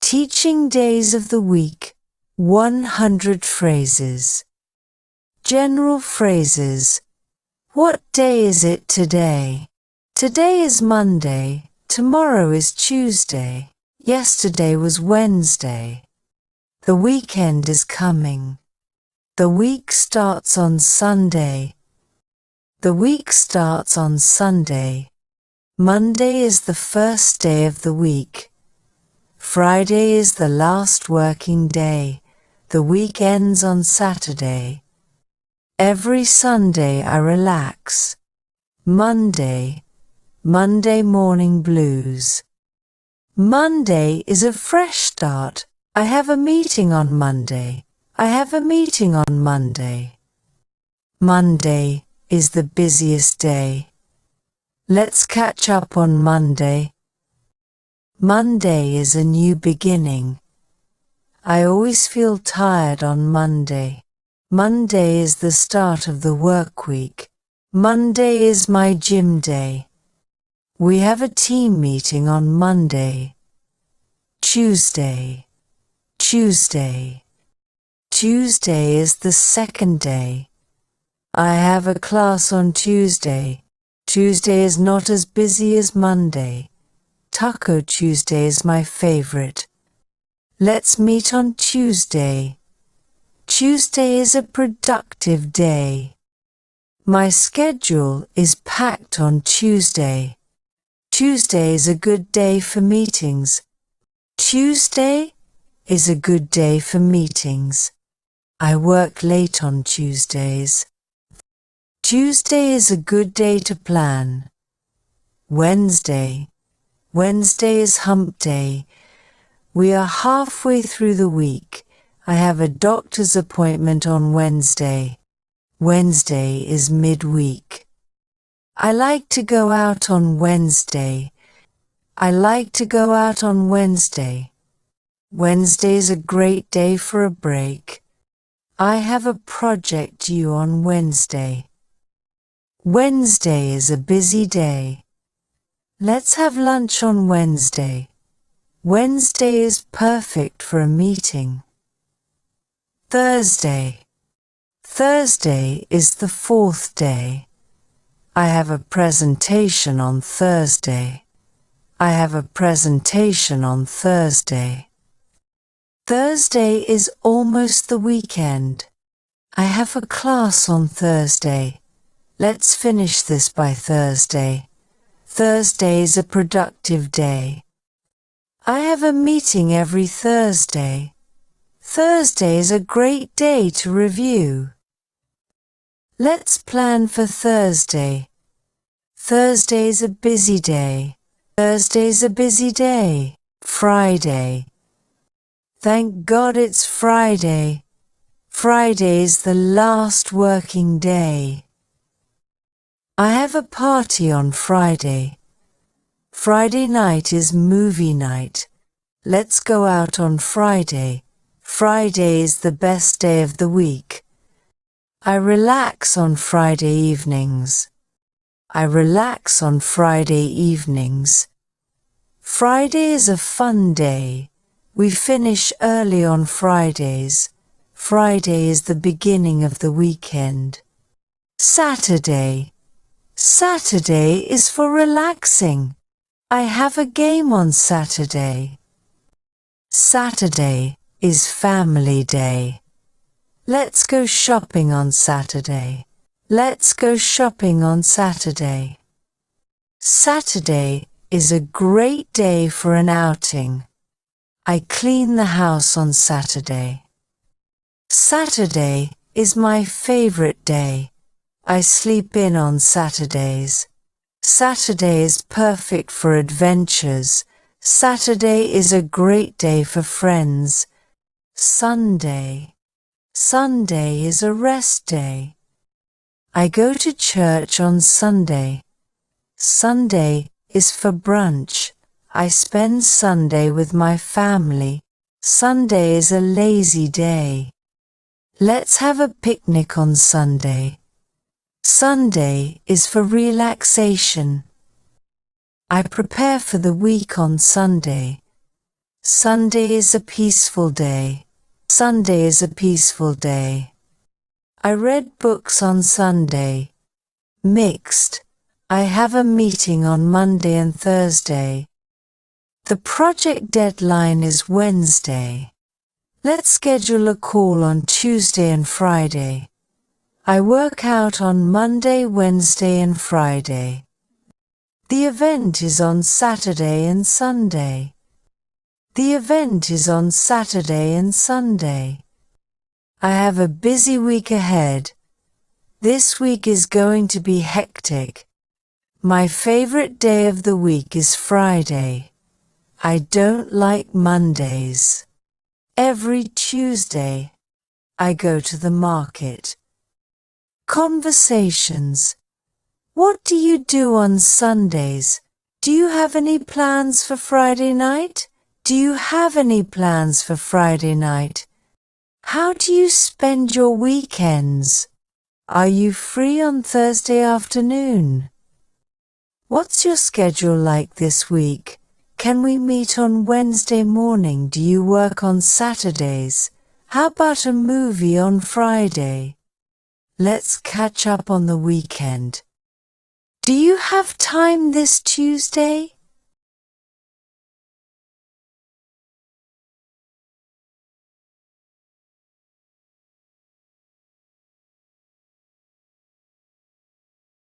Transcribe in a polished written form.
Teaching days of the week, 100 phrases. General phrases. What day is it today? Today is Monday, tomorrow is Tuesday, yesterday was Wednesday. The weekend is coming. The week starts on Sunday. The week starts on Sunday. Monday is the first day of the week. Friday is the last working day. The week ends on Saturday. Every Sunday I relax. Monday morning blues. Monday is a fresh start. I have a meeting on Monday. I have a meeting on Monday. Monday is the busiest day. Let's catch up on Monday. Monday is a new beginning. I always feel tired on Monday. Monday is the start of the work week. Monday is my gym day. We have a team meeting on Monday. Tuesday. Tuesday is the second day. I have a class on Tuesday. Tuesday is not as busy as Monday. Taco Tuesday is my favorite. Let's meet on Tuesday. Tuesday is a productive day. My schedule is packed on Tuesday. Tuesday is a good day for meetings. Tuesday is a good day for meetings. I work late on Tuesdays. Tuesday is a good day to plan. Wednesday is hump day. We are halfway through the week. I have a doctor's appointment on Wednesday. Wednesday is midweek. I like to go out on Wednesday. I like to go out on Wednesday. Wednesday is a great day for a break. I have a project due on Wednesday. Wednesday is a busy day. Let's have lunch on Wednesday. Wednesday is perfect for a meeting. Thursday is the fourth day. I have a presentation on Thursday. I have a presentation on Thursday. Thursday is almost the weekend. I have a class on Thursday. Let's finish this by Thursday. Thursday is a productive day. I have a meeting every Thursday. Thursday is a great day to review. Let's plan for Thursday. Thursday is a busy day. Thursday is a busy day. Friday. Thank God it's Friday. Friday is the last working day. I have a party on Friday. Friday night is movie night. Let's go out on Friday. Friday is the best day of the week. I relax on Friday evenings. I relax on Friday evenings. Friday is a fun day. We finish early on Fridays. Friday is the beginning of the weekend. Saturday is for relaxing. I have a game on Saturday. Saturday is family day. Let's go shopping on Saturday. Let's go shopping on Saturday. Saturday is a great day for an outing. I clean the house on Saturday. Saturday is my favorite day. I sleep in on Saturdays. Saturday is perfect for adventures. Saturday is a great day for friends. Sunday is a rest day. I go to church on Sunday. Sunday is for brunch. I spend Sunday with my family. Sunday is a lazy day. Let's have a picnic on Sunday. Sunday is for relaxation. I prepare for the week on Sunday. Sunday is a peaceful day. Sunday is a peaceful day. I read books on Sunday. Mixed. I have a meeting on Monday and Thursday. The project deadline is Wednesday. Let's schedule a call on Tuesday and Friday. I work out on Monday, Wednesday and Friday. The event is on Saturday and Sunday. The event is on Saturday and Sunday. I have a busy week ahead. This week is going to be hectic. My favorite day of the week is Friday. I don't like Mondays. Every Tuesday, I go to the market. Conversations. What do you do on Sundays? Do you have any plans for Friday night? Do you have any plans for Friday night? How do you spend your weekends? Are you free on Thursday afternoon? What's your schedule like this week? Can we meet on Wednesday morning? Do you work on Saturdays? How about a movie on Friday? Let's catch up on the weekend. Do you have time this Tuesday?